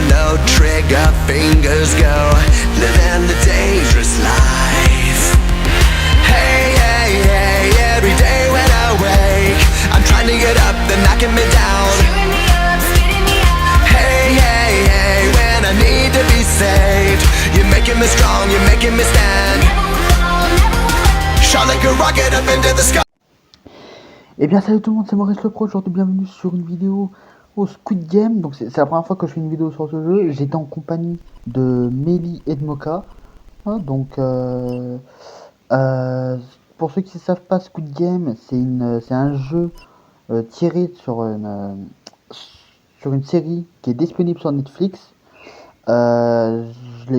no trigger fingers go, living the dangerous life. Hey, hey, hey, every day when I wake, I'm trying to get up, they're knocking me down. Hey, hey, hey, when I need to be saved, you're making me strong, you're making me stand. Shot like a rocket up into the sky. Eh bien salut tout le monde, c'est Maurice Le Pro, aujourd'hui bienvenue sur une vidéo au Squid Game. Donc c'est la première fois que je fais une vidéo sur ce jeu. J'étais en compagnie de Mélie et de Mocha. Hein, donc pour ceux qui ne savent pas, Squid Game c'est un jeu tiré sur une série qui est disponible sur Netflix. Donc je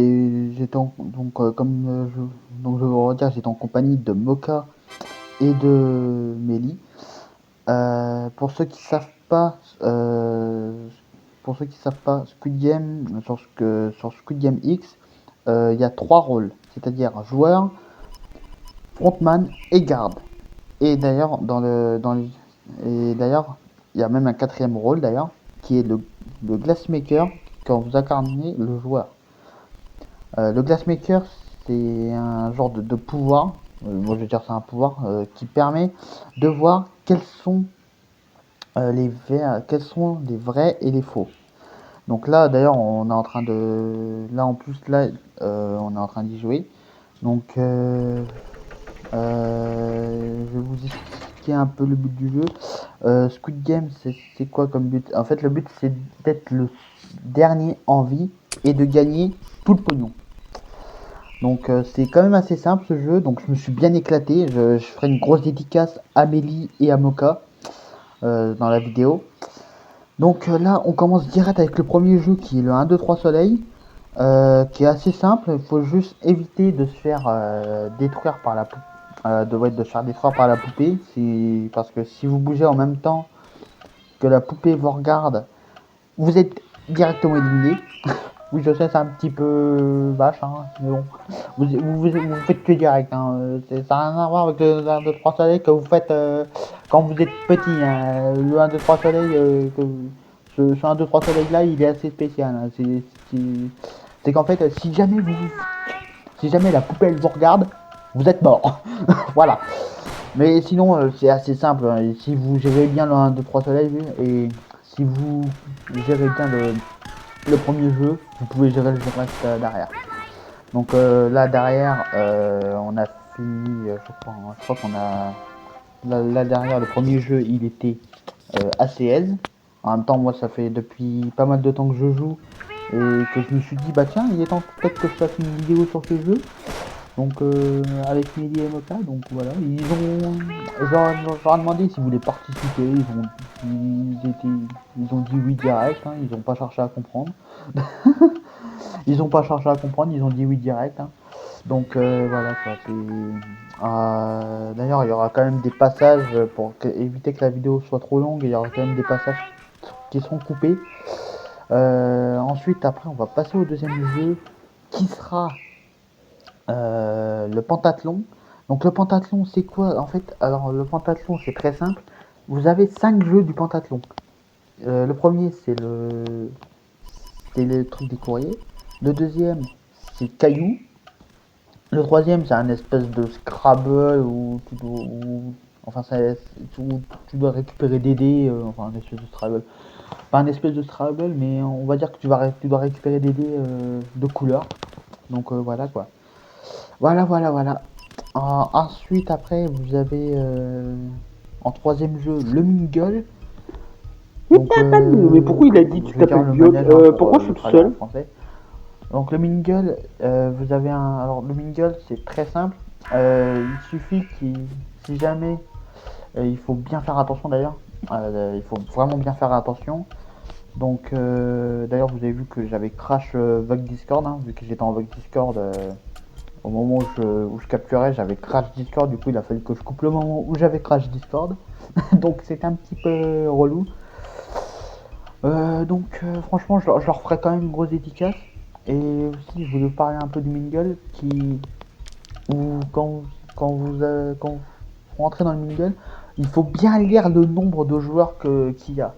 vais vous redire, j'étais en compagnie de Mocha et de Mélie. Pour ceux qui savent pas, Squid Game, sur Squid Game X, il y a 3 rôles, c'est-à-dire joueur, frontman et garde. Et d'ailleurs, il y a même un 4e rôle d'ailleurs, qui est le glassmaker quand vous incarnez le joueur. Le glassmaker, c'est un genre de pouvoir. Moi je veux dire c'est un pouvoir qui permet de voir quels sont les vrais et les faux. Donc là d'ailleurs on est en train d'y jouer. Donc je vais vous expliquer un peu le but du jeu. Squid Game c'est quoi comme but? En fait le but c'est d'être le dernier en vie et de gagner tout le pognon. Donc c'est quand même assez simple ce jeu, donc je me suis bien éclaté. Je ferai une grosse dédicace à Mélie et à Mocha dans la vidéo. Donc là on commence direct avec le premier jeu qui est le 1, 2, 3 soleil, qui est assez simple. Il faut juste éviter de se faire détruire par la poupée. De se faire détruire par la poupée, parce que si vous bougez en même temps que la poupée vous regarde, vous êtes directement éliminé. Oui, je sais, c'est un petit peu vache, hein, mais bon, vous faites que direct, hein. Ça n'a rien à voir avec le 1, 2, 3 soleil que vous faites quand vous êtes petit, hein. Le 1, 2, 3 soleil, ce 1, 2, 3 soleil là, il est assez spécial, hein. C'est qu'en fait, si jamais la poupée elle vous regarde, vous êtes mort. Voilà. Mais sinon, c'est assez simple, hein. Si vous gérez bien le 1, 2, 3 soleil, et si vous gérez bien le premier jeu, vous pouvez gérer le reste derrière. Donc là derrière, on a fini, je crois qu'on a là derrière le premier jeu, il était assez aise. En même temps, moi ça fait depuis pas mal de temps que je joue et que je me suis dit bah tiens, il est temps peut-être que je fasse une vidéo sur ce jeu. Donc avec Mélie et Mocha, donc voilà, je leur ai demandé s'ils voulaient participer, ils ont dit oui direct, hein, ils ont pas cherché à comprendre. Ils ont pas cherché à comprendre, ils ont dit oui direct, hein. Donc voilà quoi, d'ailleurs il y aura quand même des passages pour éviter que la vidéo soit trop longue, il y aura quand même des passages qui seront coupés. Ensuite après on va passer au deuxième jeu qui sera le pentathlon. Donc le pentathlon c'est quoi en fait? Alors le pentathlon c'est très simple, vous avez 5 jeux du pentathlon. Le premier c'est le truc des courriers. Le deuxième, c'est caillou. Le troisième, c'est un espèce de Scrabble où tu dois récupérer des dés. Enfin, un espèce de Scrabble. Pas un espèce de Scrabble, mais on va dire que tu dois récupérer des dés de couleur. Donc voilà quoi. Voilà. Ensuite, après, vous avez en troisième jeu le Mingle. Donc, mais pourquoi il a dit tu t'appelles Diop? Pourquoi je suis tout seul? Donc le mingle, vous avez alors le mingle c'est très simple. Il suffit si jamais, il faut bien faire attention d'ailleurs. Il faut vraiment bien faire attention. Donc d'ailleurs vous avez vu que j'avais crash Vogue Discord, hein, vu que j'étais en Vogue Discord au moment où je capturais, j'avais crash Discord. Du coup il a fallu que je coupe le moment où j'avais crash Discord. Donc c'était un petit peu relou. Franchement je leur ferai quand même une grosse dédicace. Et aussi, je voulais vous parler un peu du mingle quand vous rentrez dans le mingle, il faut bien lire le nombre de joueurs qu'il y a.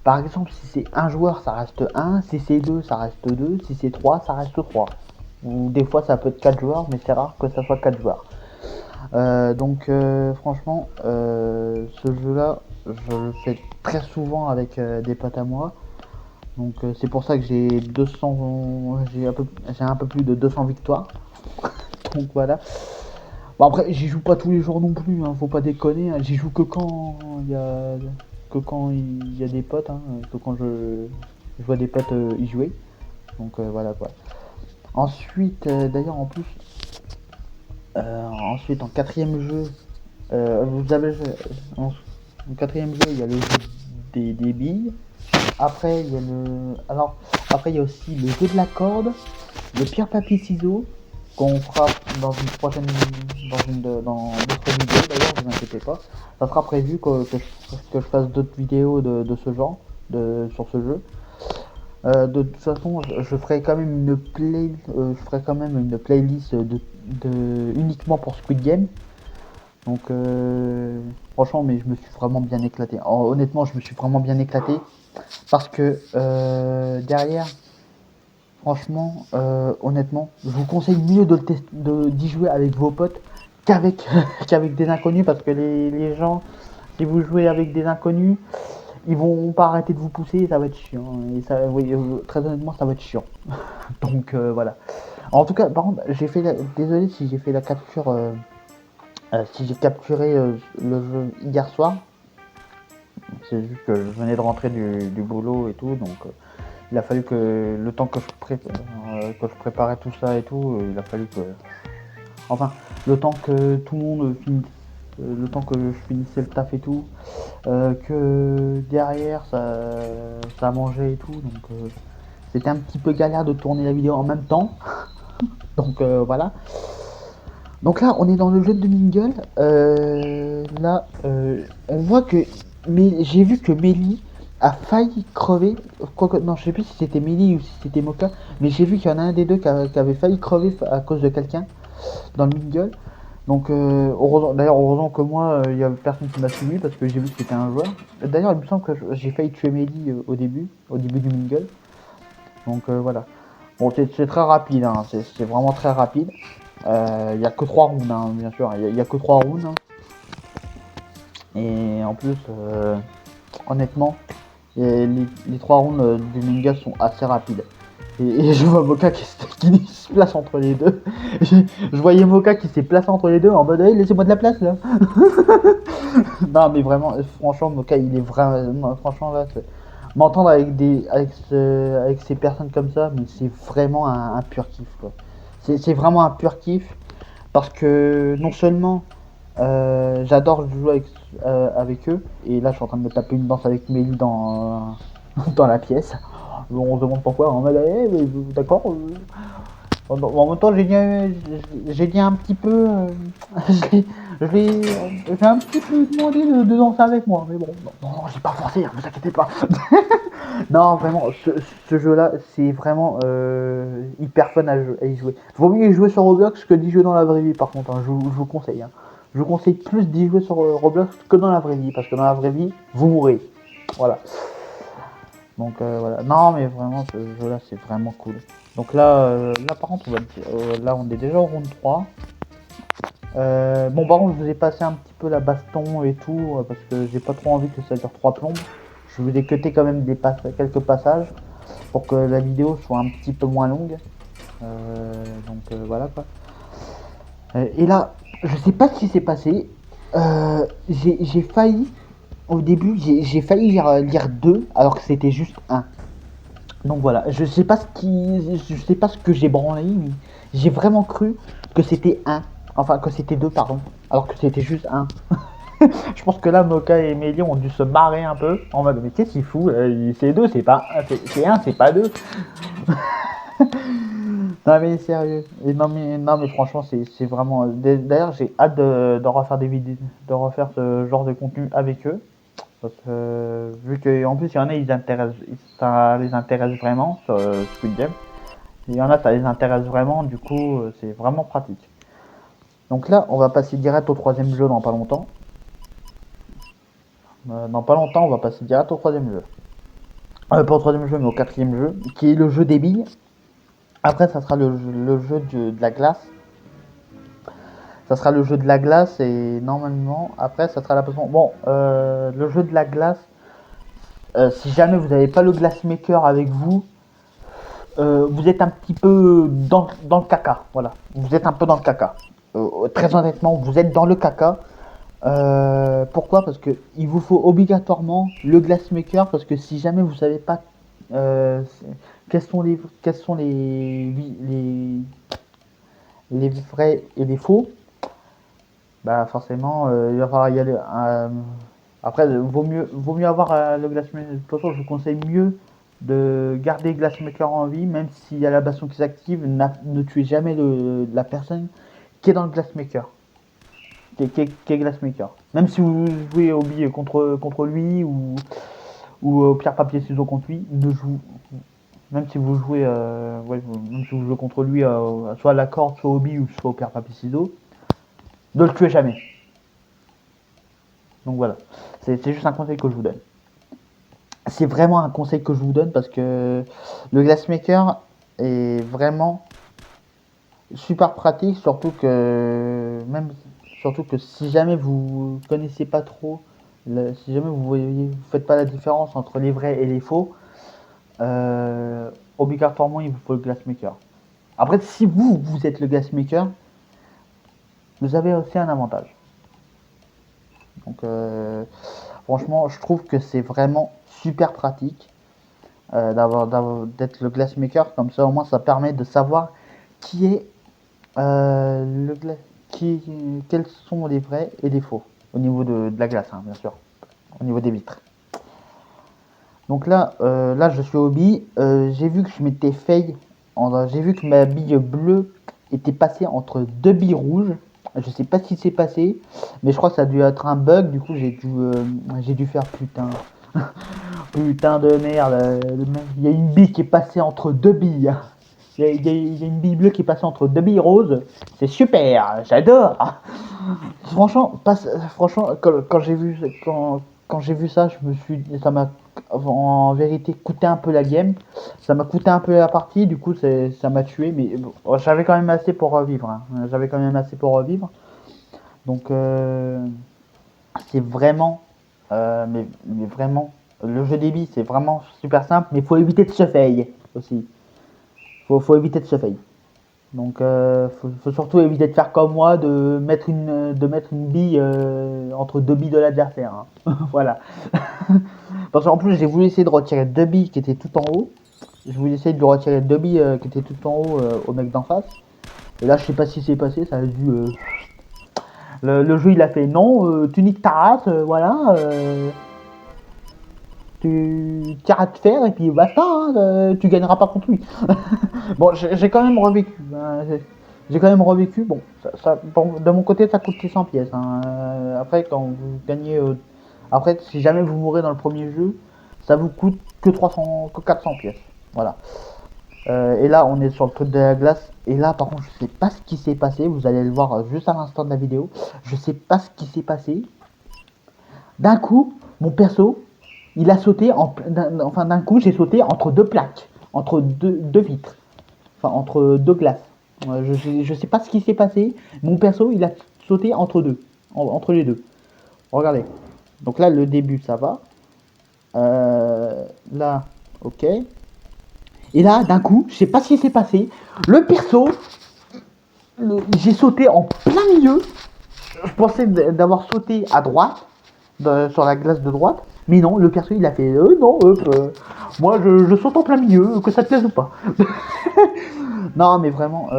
Par exemple, si c'est un joueur, ça reste 1, si c'est 2, ça reste 2, si c'est 3, ça reste 3. Ou des fois, ça peut être 4 joueurs, mais c'est rare que ça soit 4 joueurs. Donc, franchement, ce jeu-là, je le fais très souvent avec des potes à moi. Donc, c'est pour ça que j'ai 200, j'ai un peu plus de 200 victoires. Donc, voilà. Bon, après, j'y joue pas tous les jours non plus, hein, faut pas déconner. Hein. J'y joue que quand il y a des potes, hein, que quand je vois des potes y jouer. Donc, voilà quoi. Ensuite, d'ailleurs, en plus, ensuite en quatrième jeu, vous avez en, en quatrième jeu, il y a le jeu des billes. Après, il y a après il y a aussi le jeu de la corde, le pierre papier ciseaux qu'on fera dans une prochaine, dans d'autres vidéos. D'ailleurs, ne vous inquiétez pas, ça sera prévu que je fasse d'autres vidéos de ce genre, sur ce jeu. De toute façon, je ferai quand même une playlist uniquement pour Squid Game. Donc, franchement, mais je me suis vraiment bien éclaté. Honnêtement, je me suis vraiment bien éclaté parce que derrière, franchement, honnêtement, je vous conseille mieux d'y jouer avec vos potes qu'avec qu'avec des inconnus, parce que les gens, si vous jouez avec des inconnus, ils vont pas arrêter de vous pousser et ça va être chiant. Et ça, oui, très honnêtement, ça va être chiant. Donc voilà. En tout cas, par contre, désolé si j'ai fait la capture, si j'ai capturé le jeu hier soir. C'est juste que je venais de rentrer du boulot et tout, donc il a fallu que le temps que je préparais tout ça et tout, il a fallu que, enfin, le temps que tout le monde finisse, le temps que je finissais le taf et tout, que derrière ça mangeait et tout, donc c'était un petit peu galère de tourner la vidéo en même temps. Donc voilà. Donc là, on est dans le jeu de Mingle. Là, on voit que, mais j'ai vu que Mélie a failli crever. Quoique, non, je sais plus si c'était Mélie ou si c'était Mocha, mais j'ai vu qu'il y en a un des deux qui avait failli crever à cause de quelqu'un dans le Mingle. Donc, heureusement que moi, il y a personne qui m'a suivi parce que j'ai vu que c'était un joueur. D'ailleurs, il me semble que j'ai failli tuer Mélie au début du Mingle. Donc voilà. Bon, c'est très rapide, hein, c'est vraiment très rapide. Il n'y a que 3 rounds, hein, bien sûr, il y a que 3 rounds. Hein. Et en plus, honnêtement, les 3 rounds du manga sont assez rapides. Et je vois Moka qui se place entre les deux. Je voyais Moka qui s'est placé entre les deux en mode hey, laissez-moi de la place là. Non mais vraiment, franchement Moka il est vraiment, franchement là, m'entendre avec ces personnes comme ça, mais c'est vraiment un pur kiff quoi. C'est vraiment un pur kiff parce que non seulement j'adore jouer avec eux, et là je suis en train de me taper une danse avec Mélie dans la pièce. On se demande pourquoi, on m'a dit d'accord. En même temps j'ai dit un petit peu, j'ai un petit peu demandé de danser avec moi, mais bon, non, j'ai pas forcé, hein, vous inquiétez pas. Non, vraiment, ce jeu-là, c'est vraiment hyper fun à y jouer. Vaut mieux y jouer sur Roblox que d'y jouer dans la vraie vie, par contre, hein, je vous conseille. Hein. Je vous conseille plus d'y jouer sur Roblox que dans la vraie vie, parce que dans la vraie vie, vous mourrez. Voilà. Donc voilà. Non, mais vraiment, ce jeu-là, c'est vraiment cool. Donc là, par contre, là, on est déjà au round 3. Bon, par contre, je vous ai passé un petit peu la baston et tout, parce que j'ai pas trop envie que ça dure 3 plombes. Je vous ai cuté quand même quelques passages pour que la vidéo soit un petit peu moins longue. Donc voilà quoi. Et là, je sais pas ce qui s'est passé. J'ai failli, au début, j'ai failli lire 2 alors que c'était juste 1. Donc voilà, je sais pas ce que j'ai branlé, mais j'ai vraiment cru que c'était 1. Enfin, que c'était 2, pardon. Alors que c'était juste 1. Je pense que là, Moka et Mélie ont dû se marrer un peu. En mode, mais qu'est-ce qu'il fout c'est 2, c'est pas 1, c'est 1, c'est pas 2. Non mais sérieux. Et non mais franchement, c'est vraiment... D'ailleurs, j'ai hâte de refaire des vidéos, de refaire ce genre de contenu avec eux. Parce que, vu qu'en plus, il y en a, ça les intéresse vraiment, sur Squid Game. Il y en a, ça les intéresse vraiment, du coup, c'est vraiment pratique. Donc là, on va passer direct au 3e jeu dans pas longtemps. Dans pas longtemps, on va passer direct au 3e jeu. pas au troisième jeu, mais au quatrième jeu, qui est le jeu des billes. Après, ça sera le jeu de la glace. Ça sera le jeu de la glace et normalement, après, ça sera la potion. Bon, le jeu de la glace, si jamais vous n'avez pas le glassmaker avec vous, vous êtes un petit peu dans le caca. Voilà, vous êtes un peu dans le caca. Très honnêtement, vous êtes dans le caca. Pourquoi? Parce que il vous faut obligatoirement le glassmaker parce que si jamais vous savez pas quels sont les vrais et les faux, bah forcément il va falloir y aller. Après, vaut mieux avoir le glassmaker. De toute façon, je vous conseille mieux de garder le glassmaker en vie, même s'il y a la bastion qui s'active, ne tuez jamais la personne qui est dans le glassmaker. Qui est glassmaker. Même si vous jouez au billet contre lui ou au pierre papier ciseaux contre lui, ne joue. Même si vous jouez, même si vous jouez contre lui, soit à la corde, soit au billet ou soit au pierre papier ciseaux, ne le tuez jamais. Donc voilà, c'est juste un conseil que je vous donne. C'est vraiment un conseil que je vous donne parce que le glassmaker est vraiment super pratique, surtout que si jamais vous connaissez pas trop, si jamais vous faites pas la différence entre les vrais et les faux, obligatoirement il vous faut le glassmaker. Après, si vous êtes le glassmaker, vous avez aussi un avantage. Donc franchement, je trouve que c'est vraiment super pratique d'être le glassmaker, comme ça au moins ça permet de savoir qui est quels sont les vrais et les faux au niveau de la glace, hein, bien sûr, au niveau des vitres. Donc là, je suis au billes. J'ai vu que je m'étais fail. J'ai vu que ma bille bleue était passée entre deux billes rouges. Je sais pas ce qui s'est passé, mais je crois que ça a dû être un bug. Du coup, j'ai dû faire putain de merde. Il y a une bille qui est passée entre deux billes. Il y a une bille bleue qui est passée entre deux billes roses. C'est super, j'adore. Franchement, quand j'ai vu ça, ça m'a en vérité coûté un peu la game. Ça m'a coûté un peu la partie. Du coup, ça m'a tué. Mais bon, j'avais quand même assez pour revivre. Hein. J'avais quand même assez pour revivre. Donc, c'est vraiment, mais vraiment, le jeu des billes, c'est vraiment super simple. Mais il faut éviter de se fail aussi. Faut éviter de se fail. Donc faut surtout éviter de faire comme moi, de mettre une bille entre deux billes de l'adversaire. Hein. Voilà. Parce qu'en plus j'ai voulu essayer de retirer deux billes qui étaient tout en haut. Je voulais essayer de lui retirer deux billes qui étaient tout en haut au mec d'en face. Et là je sais pas ce qui s'est passé, ça a dû. Le jeu il a fait non, tu niques ta race, voilà. Tu tiras de fer et puis basta, hein, tu gagneras pas contre lui. Bon, j'ai quand même revécu. Hein, j'ai quand même revécu. Bon, bon, de mon côté, ça coûte 600 pièces. Hein. Après, quand vous gagnez. Après, si jamais vous mourrez dans le premier jeu, ça vous coûte que 400 pièces. Voilà. Et là, on est sur le truc de la glace. Et là, par contre, je sais pas ce qui s'est passé. Vous allez le voir juste à l'instant de la vidéo. Je sais pas ce qui s'est passé. D'un coup, mon perso, il a sauté, d'un coup, j'ai sauté entre deux plaques, entre deux vitres, enfin entre deux glaces. Je sais pas ce qui s'est passé. Mon perso, il a sauté entre entre les deux. Regardez. Donc là, le début, ça va. Là, ok. Et là, d'un coup, je sais pas ce qui s'est passé. Le perso, j'ai sauté en plein milieu. Je pensais d'avoir sauté à droite, sur la glace de droite. Mais non, le perso il a fait non, moi je saute en plein milieu, que ça te plaise ou pas. Non, mais vraiment,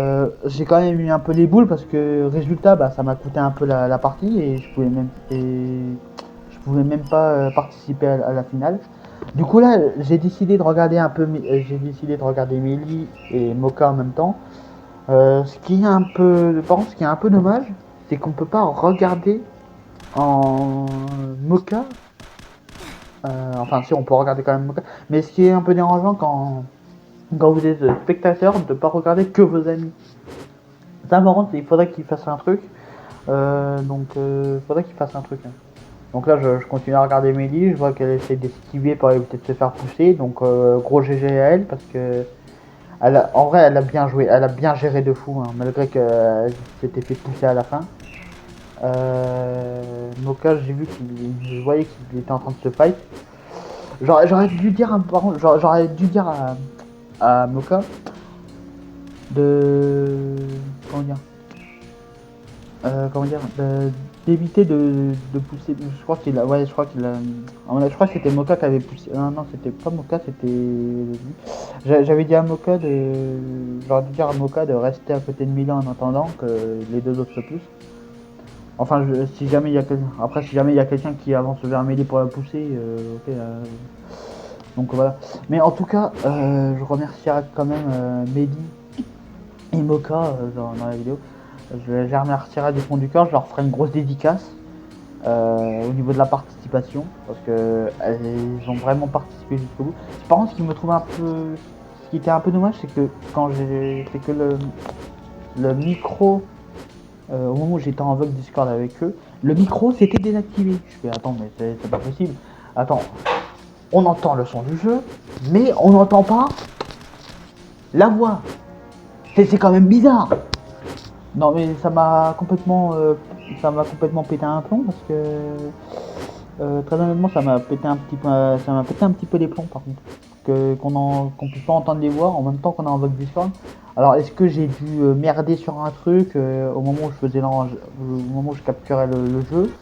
j'ai quand même eu un peu les boules parce que résultat, bah, ça m'a coûté un peu la partie et je pouvais même pas participer à la finale. Du coup là, j'ai décidé de regarder Melee et Mocha en même temps. Ce qui est un peu, par contre, ce qui est un peu dommage, c'est qu'on peut pas regarder en Mocha. Enfin, si on peut regarder quand même Mocha, mais ce qui est un peu dérangeant quand vous êtes spectateur, de pas regarder que vos amis. Ça, par contre, il faudrait qu'il fasse un truc. Donc, il faudrait qu'il fasse un truc. Hein. Donc là, je continue à regarder Mélie, je vois qu'elle essaie d'esquiver pour éviter de se faire pousser. Donc gros GG à elle parce que en vrai, elle a bien joué, elle a bien géré de fou, hein, malgré qu'elle s'était fait pousser à la fin. Moka, j'ai vu je voyais qu'il était en train de se fight. J'aurais dû dire, par contre, j'aurais dû dire à Moka de comment dire d'éviter de pousser. Je crois qu'il a, ouais, je crois qu'il a, je crois que c'était Moka qui avait poussé. Non, non, c'était pas Moka, c'était. J'avais dit à Moka j'aurais dû dire à Moka de rester à côté de Milan en attendant que les deux autres se poussent. Enfin, si jamais il y a quelqu'un, après si jamais il y a quelqu'un qui avance vers Mélie pour la pousser, ok. Donc voilà. Mais en tout cas, je remercierai quand même Mehdi et Moka dans la vidéo. Je les remercierai du fond du cœur, je leur ferai une grosse dédicace au niveau de la participation, parce que elles ont vraiment participé jusqu'au bout. Par contre, ce qui me trouve un peu, ce qui était un peu dommage, c'est que quand j'ai fait que le micro, au moment où j'étais en vogue Discord avec eux, le micro s'était désactivé. Je fais attends, mais c'est pas possible. Attends, on entend le son du jeu, mais on n'entend pas la voix. C'est quand même bizarre. Non mais ça m'a complètement pété un plomb parce que très honnêtement ça m'a pété un petit peu les plombs par contre qu'on puisse pas entendre les voix en même temps qu'on est en vogue Discord. Alors est-ce que j'ai dû merder sur un truc au moment où je faisais au moment où je capturais le jeu,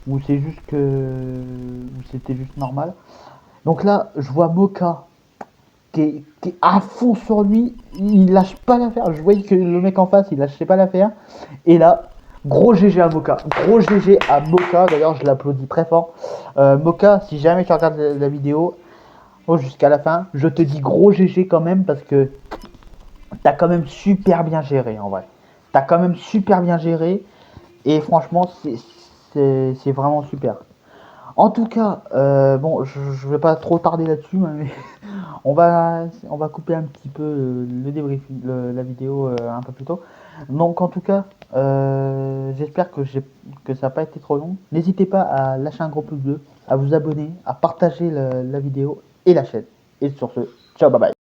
ou c'est juste que ou c'était juste normal. Donc là je vois Moka qui est à fond sur lui, il lâche pas l'affaire. Je voyais que le mec en face, il lâchait pas l'affaire. Et là, gros GG à Moka. Gros GG à Moka. D'ailleurs, je l'applaudis très fort. Moka, si jamais tu regardes la vidéo jusqu'à la fin, je te dis gros GG quand même parce que t'as quand même super bien géré en vrai. T'as quand même super bien géré. Et franchement, c'est vraiment super. En tout cas, bon, je vais pas trop tarder là-dessus, mais on va couper un petit peu le débrief, la vidéo un peu plus tôt. Donc en tout cas, j'espère que ça n'a pas été trop long. N'hésitez pas à lâcher un gros pouce bleu, à vous abonner, à partager la vidéo et la chaîne. Et sur ce, ciao, bye bye.